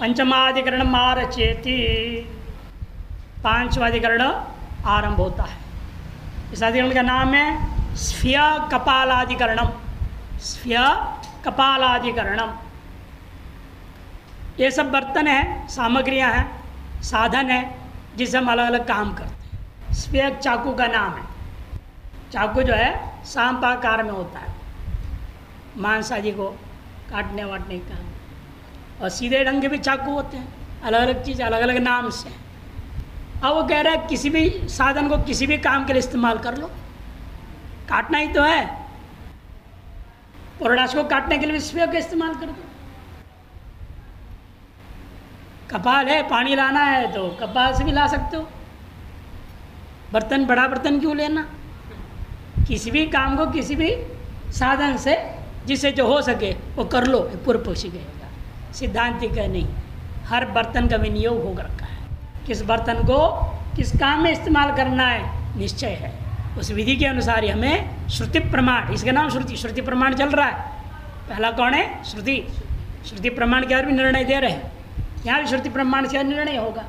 पंचमाधिकरण मारचेति, पांचवा अधिकरण आरंभ होता है। इस अधिकरण का नाम है स्फीय कपालाधिकरणम। स्फीय कपालाधिकरणम। ये सब बर्तन हैं, सामग्रियां हैं, साधन है जिससे हम अलग अलग काम करते हैं। स्फीय चाकू का नाम है। चाकू जो है सांपाकार में होता है, मांस आदि को काटने वाटने का काम। और सीधे ढंग के भी चाकू होते हैं, अलग अलग चीज़ अलग अलग नाम से। अब वो कह रहा है किसी भी साधन को किसी भी काम के लिए इस्तेमाल कर लो, काटना ही तो है। पुरोडाश को काटने के लिए भी स्फीय का इस्तेमाल कर दो। कपाल है, पानी लाना है तो कपाल से भी ला सकते हो। बर्तन, बड़ा बर्तन क्यों लेना? किसी भी काम को किसी भी साधन से जिससे जो हो सके वो कर लो, पूर्व पक्षी कहेगा। सिद्धांति का नहीं, हर बर्तन का विनियोग हो रखा है। किस बर्तन को किस काम में इस्तेमाल करना है निश्चय है। उस विधि के अनुसार ही हमें श्रुति प्रमाण, इसका नाम श्रुति, श्रुति प्रमाण चल रहा है। पहला कौन है? श्रुति। श्रुति प्रमाण के और भी निर्णय दे रहे हैं। यहाँ भी श्रुति प्रमाण से निर्णय होगा।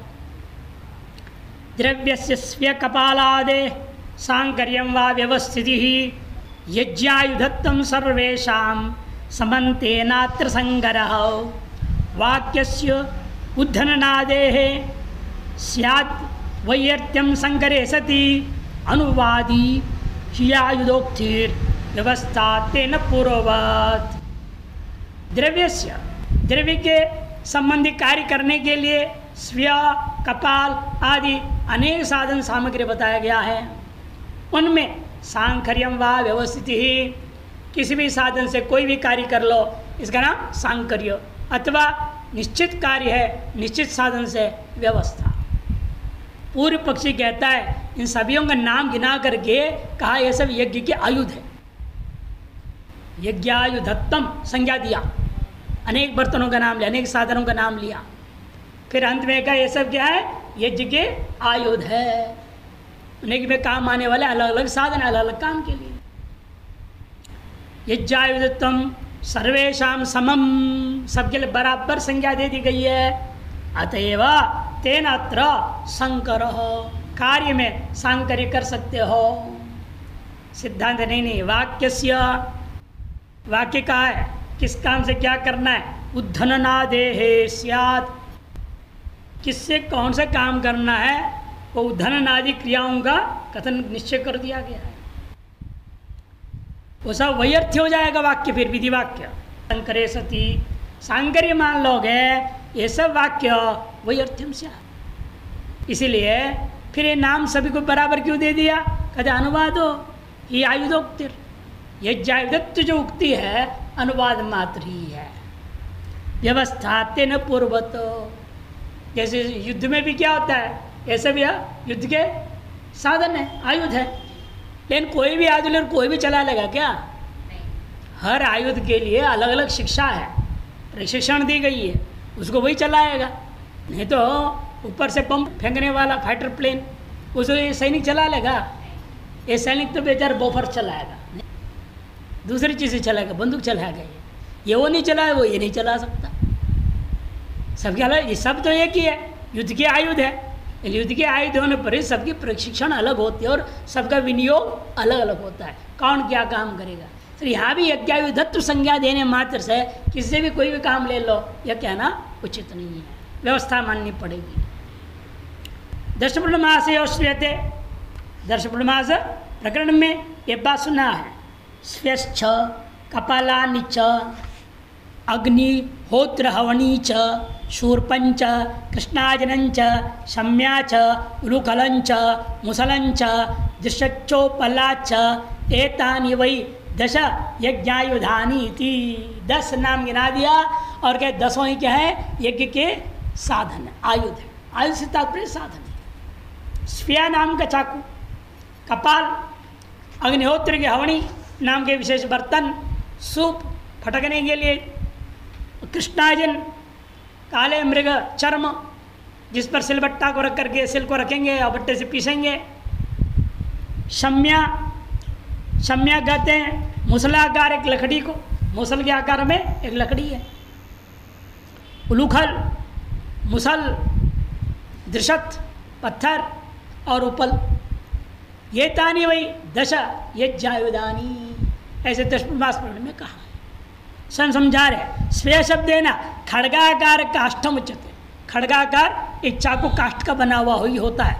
द्रव्यस्य स्फीय कपालादे सांकर्यं वा व्यवस्थितिः यज्ञायुधत्वं सर्वेषां समन्तेनात्र संगरः वाक्यस्य उद्धननादेः स्यात् वैयर्थ्यं संकरे सति अनुवादी ह्यायुधोक्तिर् व्यवस्था तेन पूर्ववत्। द्रव्यस्य, द्रव्य के संबंधी कार्य करने के लिए स्फीय, कपाल आदि अनेक साधन सामग्री बताया गया है। उनमें सांकर्यं वा व्यवस्थिति ही, किसी भी साधन से कोई भी कार्य कर लो, इसका नाम सांकर्य। अथवा निश्चित कार्य है, निश्चित साधन से व्यवस्था। पूर्व पक्षी कहता है इन सभियों का नाम गिना करके कहा यह सब यज्ञ के आयुध है। यज्ञायुधत्तम संज्ञा दिया, अनेक बर्तनों का नाम लिया, अनेक साधनों का नाम लिया। फिर अंत में कहा ये सब क्या है? यज्ञ के आयुध है। अनेक में काम आने वाले अलग अलग साधन, अलग अलग काम के लिए। यज्ञायुधत्वम सर्वेषां समम, सबके लिए बराबर संज्ञा दे दी गई है। अतएव तेन अत्र संकरः, कार्य में सांकर्य कर सकते हो। सिद्धांत नहीं, वाक्यस्य, वाक्य का है किस काम से क्या करना है। उद्धननादेः स्यात्, किससे कौन सा काम करना है वो उद्धननादि क्रियाओं का कथन निश्चय कर दिया गया है। वो सब वैयर्थ्य हो जाएगा वाक्य, फिर विधि वाक्य। संकरे सती, सांकर्य मान लोगे ये सब वाक्य वैयर्थ्यम स्यात्। इसीलिए फिर ये नाम सभी को बराबर क्यों दे दिया? कहते अनुवादो ही आयुधोक्तिर, यज्ञायुधत्व जो उक्ति है अनुवाद मात्र ही है। व्यवस्था तेन पूर्वत, जैसे युद्ध में भी क्या होता है, ऐसे भी युद्ध के साधन है, आयुध है। लेकिन कोई भी आयुध लेकर कोई भी चला लेगा क्या? हर आयुध के लिए अलग अलग शिक्षा है, प्रशिक्षण दी गई है, उसको वही चलाएगा। नहीं तो ऊपर से बम फेंकने वाला फाइटर प्लेन उसको ये सैनिक चला लेगा? ये सैनिक तो बेचारा बोफर चलाएगा, दूसरी चीज़ें चलाएगा, बंदूक चलाएगा। ये वो नहीं चलाए, वो ये नहीं चला सकता। सबके अलग, ये सब तो एक ही है, युद्ध के आयुध है। युद्ध के आयुध होने पर ही सबकी प्रशिक्षण अलग होती है और सबका विनियोग अलग अलग होता है, कौन क्या काम करेगा। तो यहाँ भी यज्ञायुधत्व संज्ञा देने मात्र से किसी से भी कोई भी काम ले लो, यह कहना उचित नहीं है, व्यवस्था माननी पड़ेगी। दर्शपूर्णमास और श्रूयते, दर्शपूर्णमास प्रकरण में ये बात सुना है। स्व्यश्च कपालानि च अग्निहोत्र हवनी च शूर्पंच कृष्णाजनंच शम्या च उलुखलंच मुसलंच दृशच्चोपलाच एतानि वै दश यज्ञायुधानी इति। 10 नाम गिना दिया और क्या 10 ही क्या है? यज्ञ के साधन, आयुध है। आयुध से तात्पर्य साधन है। स्फीय नाम का चाकू, कपाल अग्निहोत्र के हवनी नाम के विशेष बर्तन, सूप फटकने के लिए, कृष्णाजन काले मृग चर्म जिस पर सिलबट्टा को रख करके सिल को रखेंगे और बट्टे से पीसेंगे, शम्या, शम्या कहते हैं मुसलाकार एक लकड़ी को, मुसल के आकार में एक लकड़ी है। उलूखल, मुसल, दृशत पत्थर और उपल, ये तानी वही दश यज्ञायुधानी, ऐसे दशमास में कहा है। स्वयं समझा रहे स्वे शब्द है ना, खड़गाकार काष्ठम उच्चते। खड़गाकार एक चाकू काष्ठ का बना हुआ ही होता है,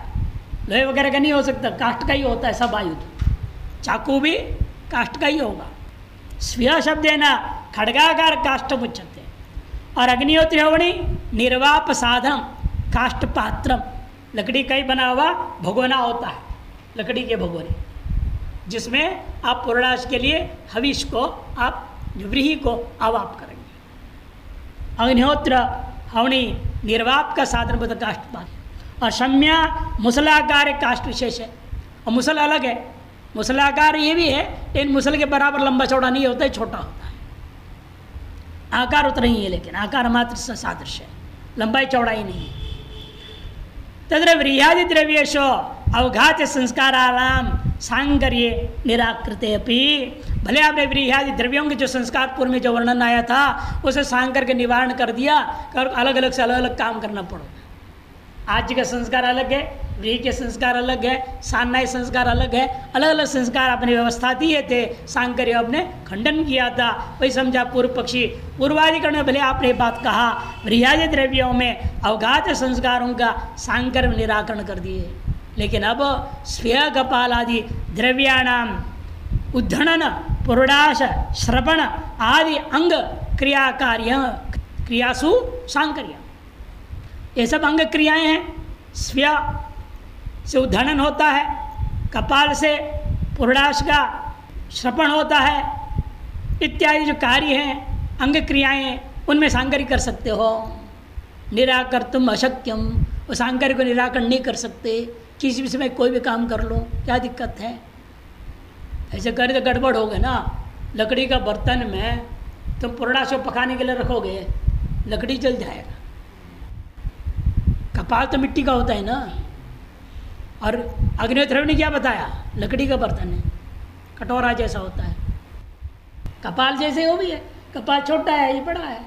लोहे वगैरह का नहीं हो सकता, काष्ठ का ही होता है सब आयुध, चाकू भी काष्ठ का ही होगा। स्वे शब्द है ना, खड़गाकार काष्ठम उच्चते। और अग्निहोत्री हवणी निर्वाप साधन काष्ठ पात्रम, लकड़ी का ही बना हुआ भगोना होता है, लकड़ी के भगोने, जिसमें आप पूर्णाश के लिए हविष को, आप व्रीहि को आवाप करेंगे। अग्निहोत्र हवणी निर्वाप का साधन बता काष्ठ पात्र। और शम्या मुसलाकार काष्ठ विशेष है, और मुसल अलग है। मुसलाकार ये भी है, लेकिन मुसल के बराबर लंबा चौड़ा नहीं होता है, छोटा होता है। आकार उतना ही है, लेकिन आकार मात्र सादृश्य है, लंबाई चौड़ाई नहीं है। तद्र व्रीहादि द्रव्येशो अवघात संस्काराणाम सांकर्ये निराकृते अपि। भले आपने व्रीहादि द्रव्यों के जो संस्कार पूर्व में जो वर्णन आया था उसे सांकर के निवारण कर दिया, कर अलग अलग से अलग अलग काम करना पड़ेगा। आज का संस्कार अलग है, व्रीहि के संस्कार अलग है, सान्नाय संस्कार अलग है, अलग अलग संस्कार आपने व्यवस्था दिए थे, सांकर्य आपने खंडन किया था। वही समझा पूर्व पक्षी, पूर्वाधिकरण में भले आपने बात कहा, व्रीहादि द्रव्यों में अवघात संस्कारों का सांकर निराकरण कर दिए, लेकिन अब स्वेय कपाल आदि द्रव्याणाम उद्धणन पुरुडाश श्रवण आदि अंग क्रिया कार्य क्रियासु सांकर्य, ये सब अंग क्रियाएं हैं। स्व्य से उद्धरण होता है, कपाल से पुरुडाश का श्रवण होता है, इत्यादि जो कार्य हैं अंग क्रियाएं हैं, उनमें सांकर्य कर सकते हो। निराकर तुम अशक्यम, उस सांकर्य को निराकरण नहीं कर सकते, किसी भी समय कोई भी काम कर लो, क्या दिक्कत है? ऐसे करे तो गड़बड़ हो गए ना। लकड़ी का बर्तन में तुम पुरुडाश को पकाने के लिए रखोगे, लकड़ी जल जाएगा। कपाल तो मिट्टी का होता है ना, और अग्निहोत्र ने क्या बताया, लकड़ी का बर्तन है, कटोरा जैसा होता है, कपाल जैसे वो भी है, कपाल छोटा है, ये बड़ा है।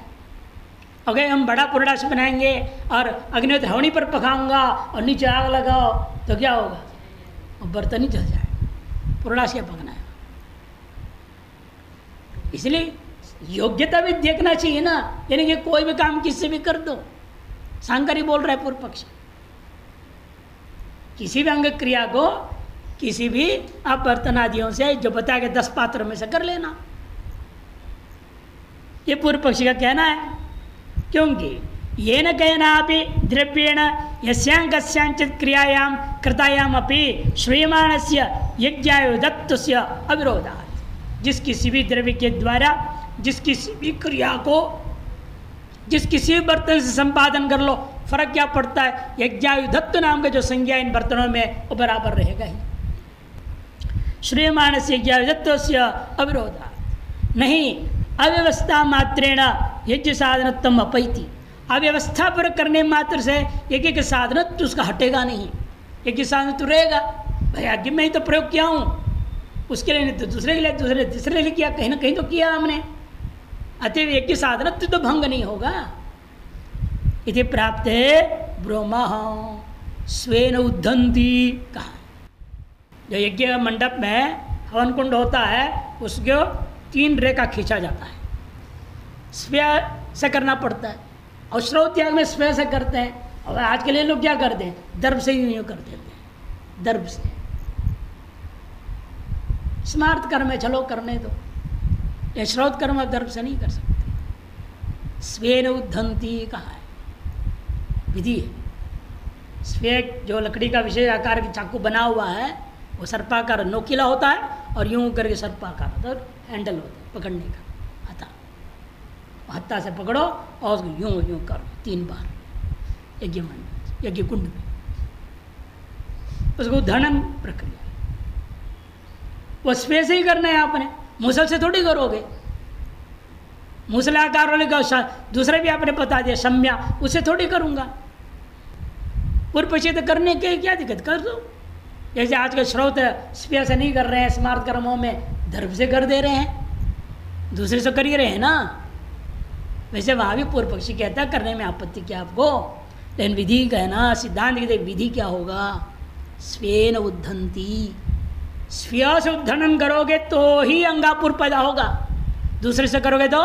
अगर हम बड़ा पुरुडाश बनाएंगे और अग्निहोत्र हवनी पर पकाऊंगा और नीचे आग लगाओ तो क्या होगा, वो बर्तन ही जल जाएगा, पुरुडाश क्या पकना है। इसलिए योग्यता भी देखना चाहिए ना, यानी कि कोई भी काम किससे भी कर दो। सांकर्य बोल रहा है पूर्व पक्ष, किसी भी अंग क्रिया को किसी भी आप बर्तन आदियों से जो बताया गया 10 पात्र में से कर लेना, ये पूर्व पक्षी का कहना है। क्योंकि ये न कहना अपि द्रव्येण यस्यां कस्यांचित् क्रियायां कृतायाम अपि श्रूयमाणस्य यज्ञायुधत्वस्य अविरोधात्, जिस किसी भी द्रव्य के द्वारा जिस किसी भी क्रिया को जिस किसी भी बर्तन से संपादन कर लो, फर्क क्या पड़ता है, यज्ञायुधत्व नाम का जो संज्ञा इन बर्तनों में वो बराबर रहेगा ही। श्रूयमाणस्य यज्ञायुधत्वस्य अविरोधात् नहीं अव्यवस्था मात्रेण यज्ञ साधनत्वम अपैति, अव्यवस्था पर करने मात्र से यज्ञ के साधनत्व उसका हटेगा नहीं, यज्ञ साधनत्व रहेगा। भाई यज्ञ में ही तो प्रयोग किया हूँ, उसके लिए नहीं तो दूसरे के लिए, दूसरे तीसरे के लिए किया, कहीं ना कहीं तो किया हमने, अतएव यज्ञ साधनत्व तो भंग नहीं होगा। इति प्राप्त है ब्रह्मा स्वेन उद्धंती कहा। जो यज्ञ मंडप में हवन कुंड होता है उसको 3 रेखा खींचा जाता है, स्वे से करना पड़ता है, और श्रौत त्याग में स्वे से करते हैं। और आज के लिए लोग क्या करते हैं, दर्भ से यूँ कर देते हैं, दर्भ से। स्मार्त कर्म है, चलो करने दो, ये श्रौत कर्म दर्भ से नहीं कर सकते। स्वेन उद्धंती कहा है, विधि है। स्वे जो लकड़ी का विशेष आकार की चाकू बना हुआ है वो सर्पाकार नोकीला होता है, और यूं करके सर्पाकार होता है, हैंडल होता है पकड़ने का, हत्था, हत्था से पकड़ो और उसको यूं यूं करो 3 बार यज्ञ मंडल यज्ञ कुंड में, उसको उद्धरण प्रक्रिया। वो स्वे से ही करना है आपने, मुसल से थोड़ी करोगे। मूसलाकार वाले का दूसरे भी आपने बता दिया शम्या, उससे थोड़ी करूँगा। पूर्व पीछे तो करने के क्या दिक्कत, कर दो। जैसे आज के श्रोत स्पेयर से नहीं कर रहे हैं, स्मार्ट कर्मों में दर्भ से कर दे रहे हैं, दूसरे से कर ही रहे हैं ना। वैसे वहाँ भी पूर्व पक्षी कहता है करने में आपत्ति क्या आपको, लेकिन विधि का है ना, सिद्धांत की विधि क्या होगा? स्वेन उद्धंती, स्वीय से उद्धरण करोगे तो ही अंगापुर पैदा होगा, दूसरे से करोगे तो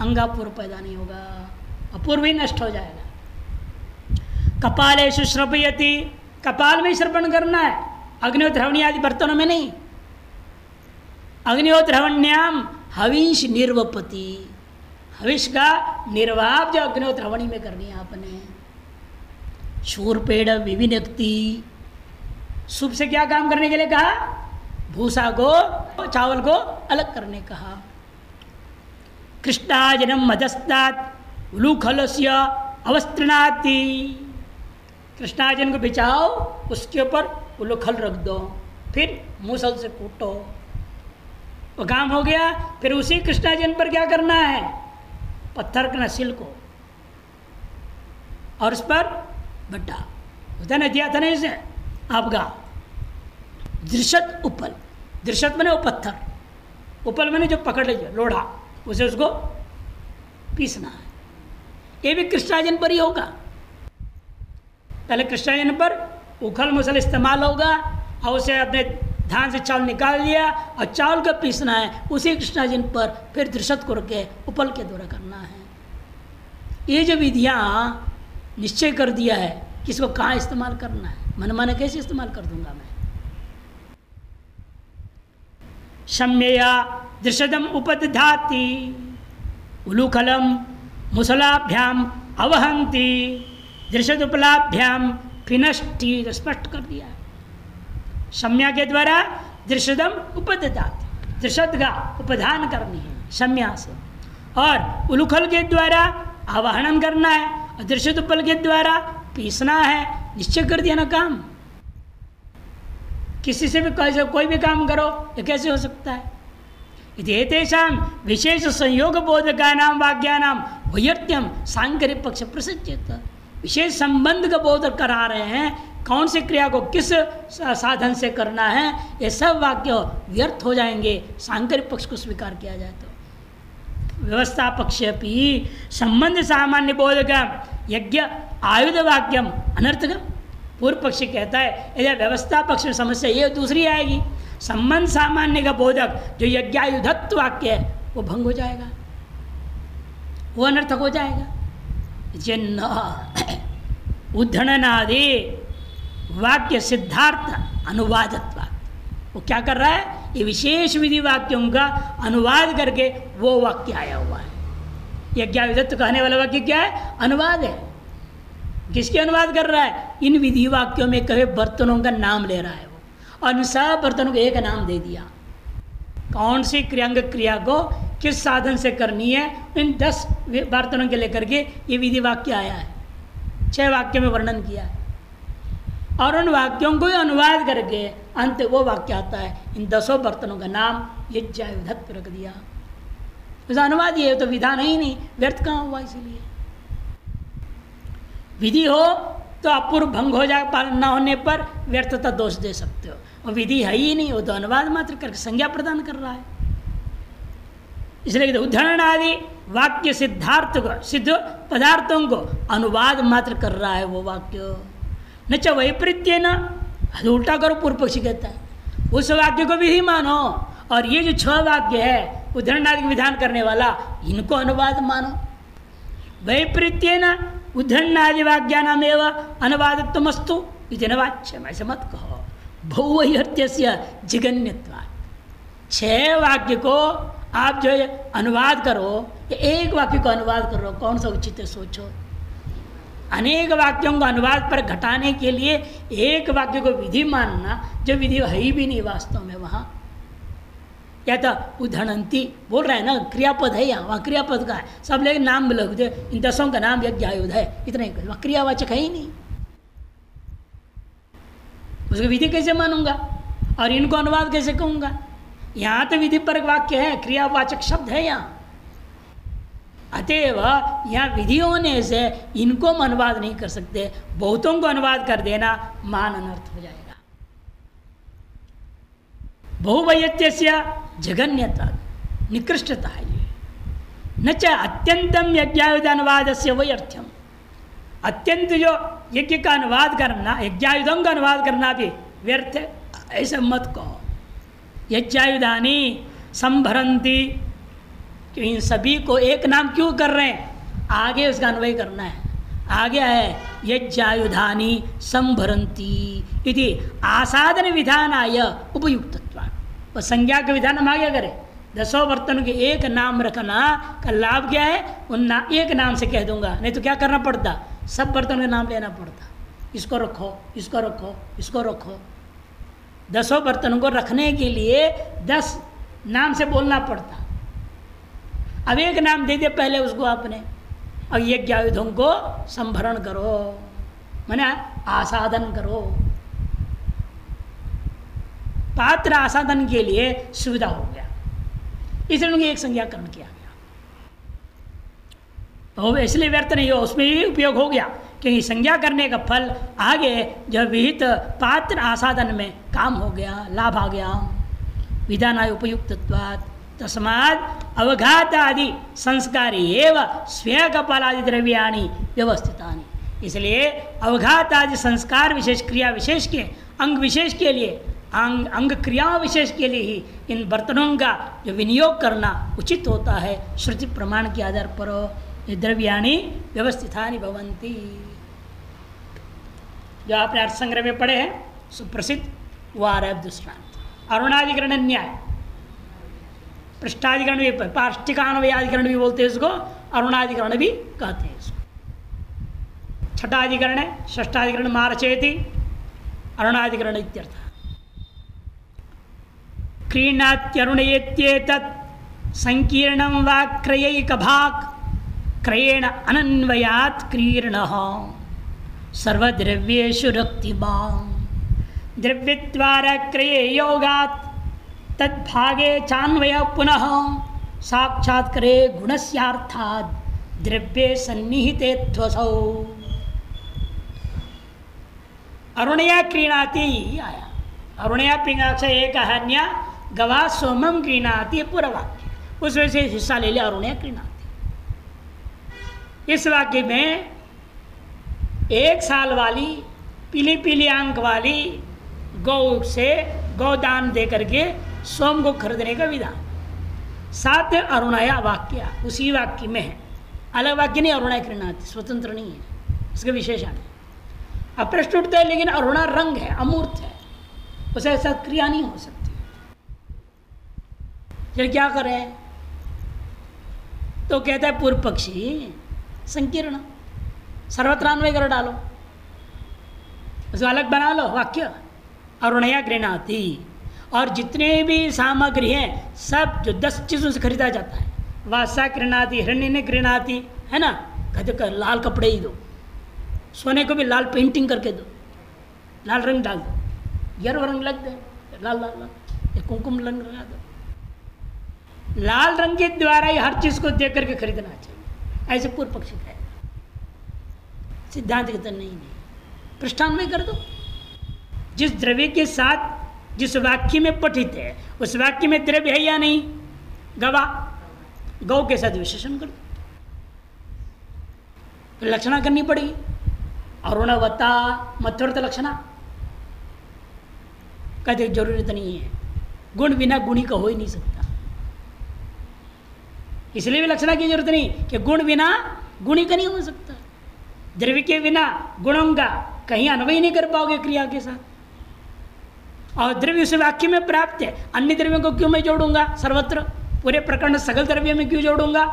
अंगापुर पैदा नहीं होगा, अपूर्व ही नष्ट हो जाएगा। कपालेषु श्रपयति, कपाल में श्रवण करना है, अग्निहोत्र हवनी आदि बर्तनों में नहीं। अग्निहोत्र हवन्याम हविष निर्वपति, हविष का निर्वाह जो अग्निहोत्र हवनी में करनी है आपने। शूरपेड़ विविनक्ति, सूप से क्या काम करने के लिए कहा? भूसा को, चावल को अलग करने कहा। कृष्णाजनम मदस्तात् उलूखलस्य अवस्त्रणाति, कृष्णाजन को बिछाओ, उसके ऊपर उलूखल रख दो, फिर मूसल से कूटो, वो काम हो गया। फिर उसी कृष्णाजन पर क्या करना है? पत्थर का सिल को, और उस पर बट्टा होता ना, दिया था ना इसे आपका दृशत उपल, दृशत मैंने वो पत्थर, उपल मैंने जो पकड़ लीजिए लोढ़ा, उसे उसको पीसना है। ये भी कृष्णाजन पर ही होगा। पहले कृष्णाजन पर उखल मुसल इस्तेमाल होगा, और उसे अपने धान से चावल निकाल लिया और चावल को पीसना है उसी कृष्णाजन पर, फिर दृशत को रखे उपल के द्वारा करना है। ये जो विधियाँ निश्चय कर दिया है किसको कहाँ इस्तेमाल करना है, मनमाने कैसे इस्तेमाल कर दूंगा मैं। शम्यया दृशदम उपदधाति उलूखलम मुसलाभ्याम अवहंती दृशद उपलाभ्याम फिनष्टि, स्पष्ट कर दिया। शम्या के द्वारा दृशदम उपदधाति, दृशद का उपधान करनी है शम्या से, और उलूखल के द्वारा आवाहन करना है, और दृशद उपल के द्वारा पीसना है। निश्चय कर दिया ना काम। किसी से भी कैसे कोई भी काम करो, ये कैसे हो सकता है? एतेषां विशेष संयोग बोधकानां वाक्यानां वैयर्थ्यम सांकर्य पक्ष प्रसज्यत, विशेष संबंध का बोध करा रहे हैं, कौन सी क्रिया को किस साधन से करना है, ये सब वाक्य व्यर्थ हो जाएंगे सांकर्य पक्ष को स्वीकार किया जाए तो। व्यवस्था पक्ष भी संबंध सामान्य बोधकम यज्ञ आयुध वाक्यम अनर्थकम, पूर्व पक्षी कहता है यदि व्यवस्था पक्ष में समस्या ये दूसरी आएगी, संबंध सामान्य का बोधक जो यज्ञायुधत्व वाक्य है वो भंग हो जाएगा, वो अनर्थक हो जाएगा। जिन्न उद्धरणनादि वाक्य सिद्धार्थ अनुवादत्व, वो क्या कर रहा है? ये विशेष विधि वाक्यों का अनुवाद करके वो वाक्य आया हुआ है। यज्ञायुधत्व कहने वाला वाक्य क्या है? अनुवाद है। किसके अनुवाद कर रहा है? इन विधि वाक्यों में कहे बर्तनों का नाम ले रहा है वो, और इन सब बर्तनों को एक नाम दे दिया। कौन सी क्रियांग क्रिया को किस साधन से करनी है, इन 10 बर्तनों के लेकर के ये विधि वाक्य आया है। 6 वाक्यों में वर्णन किया है, और उन वाक्यों को अनुवाद करके अंत वो वाक्य आता है। इन 10 बर्तनों का नाम यज्ञायुधत्व रख दिया। उसका अनुवाद ये तो विधान है ही नहीं, व्यर्थ कहाँ हुआ? इसीलिए विधि हो तो अपूर्व भंग हो जाए, पालन न होने पर व्यर्थता दोष दे सकते हो, और विधि है ही नहीं, वो तो अनुवाद मात्र करके संज्ञा प्रदान कर रहा है। इसलिए उदाहरण आदि वाक्य सिद्धार्थ को, सिद्ध पदार्थों को अनुवाद मात्र कर रहा है वो वाक्य। न च वैपरीत्य न, उल्टा करो, पूर्व पक्षी कहता है उस वाक्य को विधि मानो, और ये जो 6 वाक्य है उदाहरण आदि विधान करने वाला, इनको अनुवाद मानो। वैपरीत्य न उद्धरणादि वाक्यानाम एवं अनुवादत्वमस्तु इति न वाच्यम, ऐसे मत कहो। बहुवैहत्यस्य जिगन्यत्वात्, 6 वाक्य को आप जो अनुवाद करो, एक वाक्य को अनुवाद करो, कौन सा उचित है सोचो। अनेक वाक्यों को अनुवाद पर घटाने के लिए एक वाक्य को विधि मानना, जो विधि है ही भी नहीं वास्तव में वहाँ। या तो उद्धरणंती बोल रहे हैं ना, क्रियापद है यहाँ, वहाँ क्रियापद का है, सब लेकिन नाम लग दे, इन 10 का नाम यज्ञायुध है, इतना ही, वहाँ क्रियावाचक है ही नहीं, उसकी विधि कैसे मानूंगा और इनको अनुवाद कैसे कहूँगा? यहाँ तो विधि परक वाक्य है, क्रियावाचक शब्द है यहाँ, अतएव यहाँ विधि होने से इनको हम अनुवाद नहीं कर सकते, बहुतों को अनुवाद कर देना मान अनर्थ हो जाएगा। बहुवैयत्यस्य जघन्यता, निकृष्टता है ये। न च अत्यंतम यज्ञायुध अनुवाद से वैर्थ्यम, अत्यंत जो यज्ञ का अनुवाद करना, यज्ञायुधों का अनुवाद करना भी व्यर्थ है, ऐसे मत कहो। यज्ञायुधानी संभरंती, इन सभी को एक नाम क्यों कर रहे हैं, आगे उसका अन्वय करना है। आगे है यज्ञायुधानी संभरंती इति आसादन विधानाय उपयुक्तत्वात्। वो संज्ञा के विधान हम आगे करें। 10 बर्तनों के एक नाम रखना का लाभ क्या है, एक नाम से कह दूंगा, नहीं तो क्या करना पड़ता, सब बर्तनों के नाम लेना पड़ता। इसको रखो, इसको रखो, इसको रखो। 10 बर्तनों को रखने के लिए 10 नाम से बोलना पड़ता। अब एक नाम दे दिया पहले उसको आपने, और यज्ञायुधों को संभरण करो, माने आसादन करो। पात्र आसादन के लिए सुविधा हो गया, इसलिए उनकी एक संज्ञाकरण किया गया। तो इसलिए व्यर्थ नहीं हो, उसमें भी उपयोग हो गया, क्योंकि संज्ञा करने का फल आगे जब विहित पात्र आसादन में काम हो गया, लाभ आ गया। विधानाय उपयुक्तत्वात् तस्मात् अवघात आदि संस्कारी एवं स्वेय कपालादि द्रव्याणि व्यवस्थितानि। इसलिए अवघात आदि संस्कार विशेष, क्रिया विशेष के, अंग विशेष के लिए, अंग क्रिया विशेष के लिए ही इन बर्तनों का जो विनियोग करना उचित होता है। श्रुति प्रमाण के आधार पर ये द्रव्याणि व्यवस्थितानि भवन्ति। जो आपने अर्थ संग्रह में पढ़े हैं सुप्रसिद्ध वारब दृष्टांत। अरुणाधिकरण न्याय, पृष्ठाधिकरण भी, पाष्टिकान्वयाधिकरण भी बोलते हैं इसको, अरुणाधिकरण भी कहते हैं इसको। छठाधिकरण है, षष्ठाधिकरण मारचेति, अरुणाधिकरण इत्यर्थ। क्रीणात्यरुणयेत्येतत् संकीर्णं वा क्रयैकभाक् क्रयेण अनन्वयात् क्रीर्णः सर्वद्रव्येषु रक्तिमान् द्रव्यद्वारा क्रये योगात् तद्भागे चान्वय पुनः साक्षात्करे गुणस्यार्थात् द्रव्ये सन्निहिते त्वसौ। अरुणया क्रीणाति आया, अरुणया पिंगाक्ष एक हन्या गवा सोमम क्रीणाति पूरा वाक्य, उस वजह से हिस्सा ले लिया अरुणया क्रीणाति। इस वाक्य में 1 साल वाली पीली पीली आंख वाली गौ से गौदान दे करके सोम को खरीदने का विधान। साथ अरुणया वाक्य उसी वाक्य में है, अलग वाक्य नहीं। अरुणया क्रीणाति स्वतंत्र नहीं है, इसका विशेषण है। अब प्रश्न उठता है लेकिन अरुणा रंग है, अमूर्त है, उसे ऐसा क्रिया नहीं हो सकती, फिर क्या करें? तो कहता है पूर्व पक्षी संकीर्ण, सर्वत्रान्वय कर डालो, उसको अलग बना लो वाक्य। अरुणया गृणाति, और जितने भी सामग्री हैं सब जो 10 चीज़ों से खरीदा जाता है, वासा गृणाति, हिरण्य ने गृणाति, है ना, कहते कर लाल कपड़े ही दो, सोने को भी लाल पेंटिंग करके दो, लाल रंग डाल दो, यरो रंग लग दे, लाल लाल लाल, कुमकुम रंग लगा दो। लाल रंग के द्वारा ही हर चीज़ को देख करके खरीदना चाहिए, ऐसे पूर्व पक्षी कहे। सिद्धांत के तो नहीं, पृष्ठान्वय कर दो। जिस द्रव्य के साथ जिस वाक्य में पठित है उस वाक्य में द्रव्य है या नहीं, गवा, गौ के साथ विशेषण कर दो, फिर लक्षणा करनी पड़ेगी। अरुणवता मध्वर्त लक्षणा कहते जरूरत नहीं है, गुण बिना गुणी का हो ही नहीं सकता, इसलिए भी लक्षणा की जरूरत नहीं कि गुण बिना गुणी का नहीं हो सकता। द्रव्य के बिना गुणों का कहीं अन्वय नहीं कर पाओगे क्रिया के साथ, और द्रव्य उस वाक्य में प्राप्त है, अन्य द्रव्यों को क्यों मैं जोड़ूंगा सर्वत्र, पूरे प्रकरण सकल द्रव्य में क्यों जोड़ूंगा?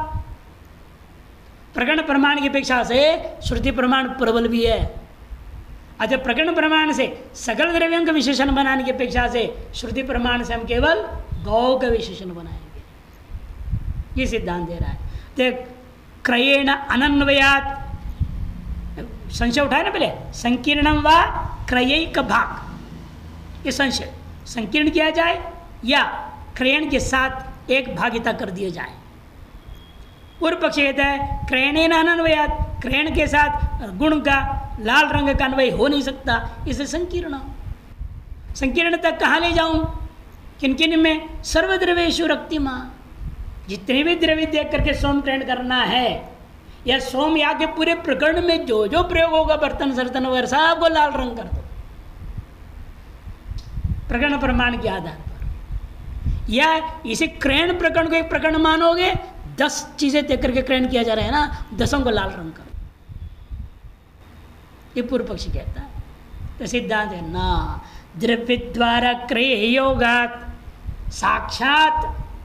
प्रकरण प्रमाण की अपेक्षा से श्रुति प्रमाण प्रबल भी है। अच्छा, प्रकरण प्रमाण से सकल द्रव्यों का विशेषण बनाने की अपेक्षा से श्रुति प्रमाण से हम केवल गौ का विशेषण बनाएंगे, ये सिद्धांत दे रहा है। तो क्रयेण अनन्वयात्, संशय उठाए ना पहले, संकीर्णम वा क्रयैक भाग, ये संशय संकीर्ण किया जाए या क्रयण के साथ एक भागिता कर दिया जाए। पूर्व पक्ष कहता है क्रयणेन अनन्वयात्, क्रयण के साथ गुण का लाल रंग का अन्वय हो नहीं सकता, इसे संकीर्ण। संकीर्ण तक कहाँ ले जाऊं? किन किन में? सर्वद्रव्येषु रक्तिमा, जितने भी द्रव्य देख करके सोम क्रयण करना है, या सोम याग के पूरे प्रकरण में जो जो प्रयोग होगा बर्तन सर्तन वगैरह सबको लाल रंग कर दो प्रकरण प्रमाण के आधार पर। या इसे क्रयण प्रकरण को एक प्रकरण मानोगे, 10 चीजें देख करके क्रयण किया जा रहा है ना, 10 को लाल रंग कर दो, ये पूर्व पक्षी कहता है। तो सिद्धांत है ना, द्रव्य द्वारा क्रय योगात, साक्षात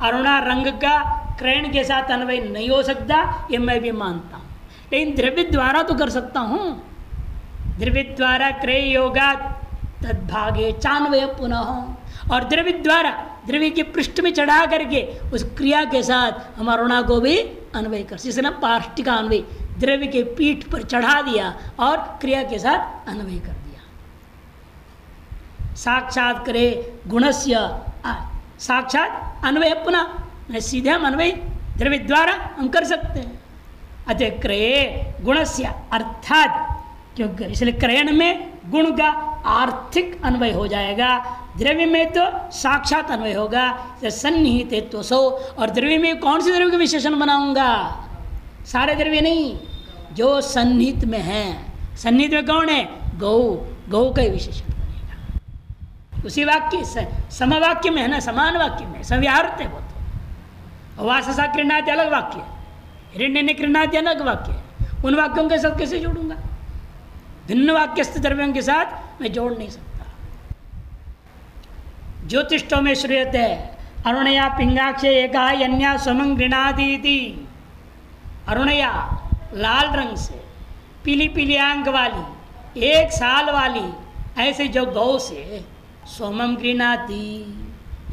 अरुणा रंग का क्रयण के साथ अन्वय नहीं हो सकता, ये मैं भी मानता हूं, लेकिन द्रव्य द्वारा तो कर सकता हूं। द्रव्य द्वारा क्रय योगात तद्भागे चान्वय पुनः, और द्रव्य द्वारा द्रव्य के पृष्ठ में चढ़ा करके उस क्रिया के साथ हम अरुणा को भी अन्वय कर, जिससे ना पार्ष्टि का अन्वय द्रव्य के पीठ पर चढ़ा दिया और क्रिया के साथ अन्वय कर दिया। साक्षात करे गुणस्य, साक्षात अन्वय पुनः, सीधे हम अन्वय द्रव्य द्वारा हम कर सकते हैं। अतः क्रय गुणस्य अर्थात, क्योंकि इसलिए क्रयण में गुण का आर्थिक अन्वय हो जाएगा, द्रव्य में तो साक्षात अन्वय होगा। सन्निहित तो सो, और द्रव्य में कौन से द्रव्य का विशेषण बनाऊंगा? सारे द्रव्य नहीं, जो सन्निहित में है। सन्निहित में कौन है? गौ, गौ का विशेषण बनेगा उसी वाक्य समवाक्य में है ना, समान वाक्य में सव्याहृत है वो तो। वाससा कृणाति अलग वाक्य है, हिरण्य ने कृणाति अलग वाक्य है, उन वाक्यों के साथ कैसे जोड़ूंगा? भिन्न वाक्यस्थ द्रव्यों के साथ मैं जोड़ नहीं सकता। ज्योतिष्ठों में श्रूयते अरुणया पिंगाक्ष एका यन्या स्वमं गृणादीति। अरुणया लाल रंग से, पीली पीली आंख वाली, 1 साल वाली, ऐसे जो गौ से सोमम गृणाति,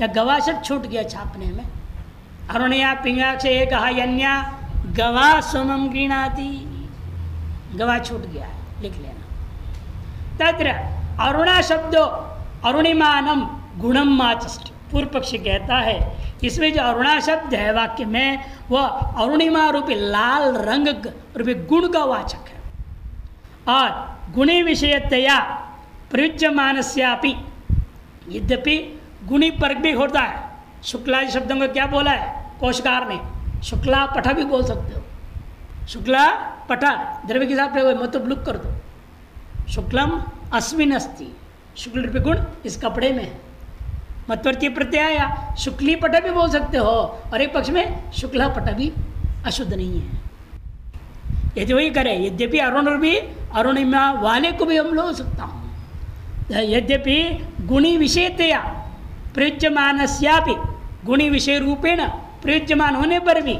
या गवा शब्द छूट गया छापने में। अरुणया पिंगाक्ष एका यन्या गवा सोमम गृणाति, गवा छूट गया है, लिख लेना। तत्र अरुणा शब्दो अरुणिमानम गुणम माचष्ट, पूर्व पक्षी कहता है इसमें जो अरुणा शब्द है वाक्य में, वह अरुणिमा रूपी लाल रंग रूपी गुण का वाचक है। और गुणी विषयतया प्रयुज्यमानस्यापि, यद्यपि गुणी पर्क भी होता है। शुक्लादि शब्दों को क्या बोला है कोशकार ने? शुक्ला पठा भी बोल सकते हो। शुक्ला पठा द्रव्य के साथ प्रयोग, मतलब लुक कर दो। शुक्लम अस्मिन अस्ति, शुक्ल रूपी गुण इस कपड़े में है। मत्वर्तीय प्रत्यय आया, शुक्ली पट भी बोल सकते हो, और एक पक्ष में शुक्ला पट भी अशुद्ध नहीं है। यदि वही करे, यद्यपि अरुण भी अरुणिमा वाले को भी हम लो सकता हूँ। यद्यपि गुणी विषयतया प्रयुज्यमानस्यापि, गुणी विषय रूपेण प्रयुज्यमान होने पर भी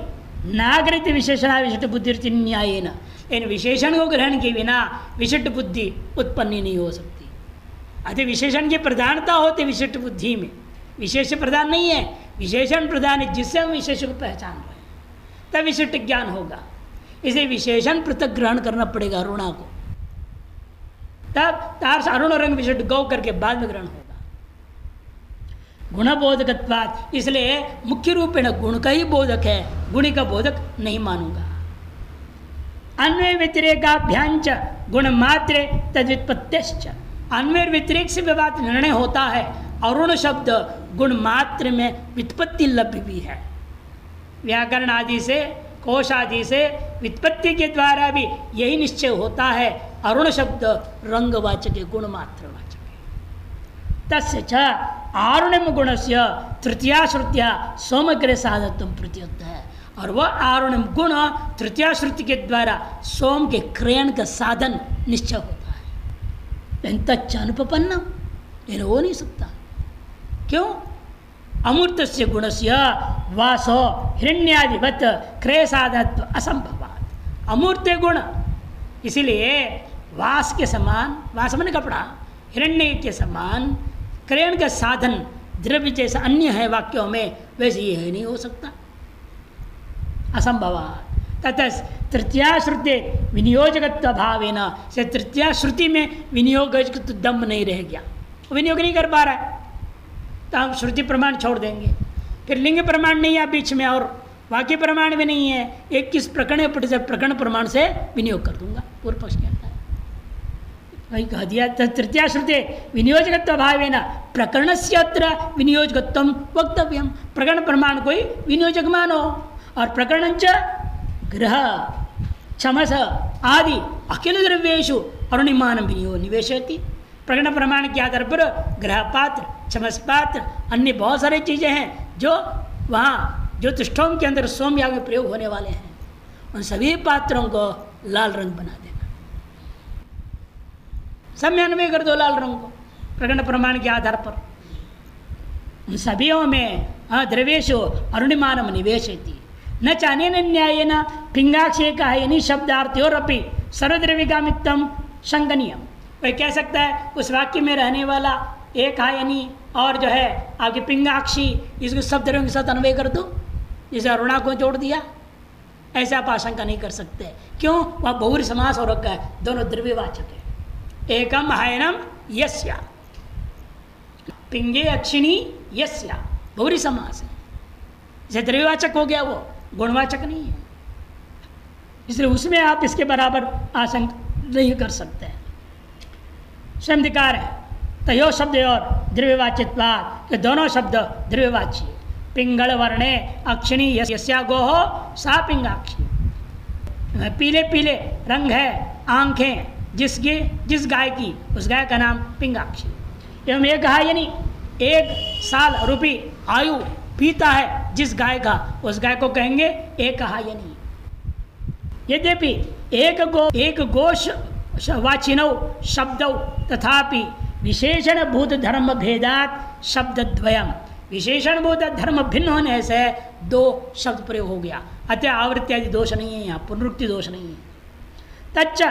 नागरिक विशेषणा विशिष्ट बुद्धि न्यायेन, इन विशेषण को ग्रहण के बिना विशिष्ट बुद्धि उत्पन्न नहीं हो सकती। अतः विशेषण की प्रधानता होती विशिष्ट बुद्धि में, विशेष प्रधान नहीं है, विशेषण प्रधान है, जिससे हम विशेष को पहचान रहे हैं, तब विशिष्ट ज्ञान होगा। इसे विशेषण पृथक ग्रहण करना पड़ेगा अरुणा को, तब तार अरुण रंग विशिष्ट गौ करके बाद में ग्रहण होगा। गुणबोधकत्वात्, इसलिए मुख्य रूप में गुण का ही बोधक है, गुणी का बोधक नहीं मानूंगा। अन्वय व्यतिरेकाभ्यांच गुण मात्रे तद्व्युत्पत्तिश्च, अन्वय व्यतिरेक से विवाद निर्णय होता है। अरुण शब्द गुण मात्र में व्युत्पत्ति लभ्य भी है। व्याकरण आदि से, कोश आदि से व्युत्पत्ति के द्वारा भी यही निश्चय होता है, अरुण शब्द रंगवाचक है, गुण मात्र वाचक है। तस्य च आरुणिम गुणस्य तृतीया श्रुतिया सोमग्रह साधत्व प्रत्युक्त है, और वह आरुणिम गुण तृतीया श्रुति के द्वारा सोम के क्रयण का साधन निश्चय होता है। तच्च अनुपपन्नम, ये हो नहीं सकता। क्यों? अमूर्त से गुणस्य वासो हिरण्यादिवत क्रय साधत्व असंभवात्। अमूर्त गुण इसीलिए वास के समान, वास माने कपड़ा, हिरण्य के समान क्रयण का साधन द्रव्य जैसा अन्य है वाक्यों में, वैसे ये नहीं हो सकता, असंभवात्। तथा तृतीया श्रुति विनियोजकत्व भावेन, से तृतीया श्रुति में विनियोजकत्व दम नहीं रह गया, विनियोग नहीं कर पा रहा है, तो हम श्रुति प्रमाण छोड़ देंगे। फिर लिंग प्रमाण नहीं है बीच में, और वाक्य प्रमाण भी नहीं है, एक किस प्रकरण प्रमाण से विनियोग कर दूंगा, पूर्व पक्ष कहता है। वही कह दिया, तृतीया श्रुति विनियोजकत्व भावेन प्रकरणस्य अत्र विनियोजकत्वं वक्तव्यम। प्रकरण प्रमाण कोई विनियोजक मानो, और प्रकरण च ग्रह, क्षमस आदि अखिल द्रव्येषु अरुणिमानं निवेशयति। प्रकरण प्रमाण के आधार पर ग्रह पात्र, क्षमस पात्र, अन्य बहुत सारी चीज़ें हैं जो वहाँ ज्योतिष्ठोम के अंदर सोमयाग में प्रयोग होने वाले हैं, उन सभी पात्रों को लाल रंग बना देना। सब में अन्वय कर दो लाल रंग को प्रकरण प्रमाण के आधार पर। उन सभीयों में द्रव्येषु अरुणिमानं निवेशयति। न चानेन न्यायेन पिंगाक्षेकायनी शब्दार्थयोरपि सर्वद्रव्यगामित्वं शंकनीयम्। कोई कह सकता है उस वाक्य में रहने वाला एक आयनी और जो है आपकी पिंगाक्षी, इसको सब द्रव्यों के साथ अन्वय कर दो, जैसे अरुणा को जोड़ दिया, ऐसा आप आशंका नहीं कर सकते। क्यों? वह बहुव्रीहि समास हो रखा है, दोनों द्रव्यवाचक है। एकम आयनम यस्या, पिंगे अक्षिणी यस्या, बहुव्रीहि समास है। जैसे द्रव्यवाचक हो गया, वो गुणवाचक नहीं है, इसलिए उसमें आप इसके बराबर आशंका नहीं कर सकते। शब्दकार है तयो शब्द और द्रव्यवाचित्वात्, ये दोनों शब्द द्रव्यवाची। पिंगल वर्णे अक्षिणी यस्या गोहो सा पिंगाक्षी। पीले पीले रंग है आंखें जिस गाय की, उस गाय का नाम पिंगाक्षी। एवं एक यानी 1 साल रूपी आयु पीता है जिस गाय का, उस गाय को कहेंगे एक यानी। यद्यपि एक गोश वाचिनौ शब्दौ तथापि विशेषण भूत धर्म भेदात शब्दद्वयम, विशेषण भूत धर्म भिन्न होने से 2 शब्द प्रयोग हो गया। अतः आवृत्ति आदि दोष नहीं है, यहाँ पुनरुक्ति दोष नहीं है। तच्च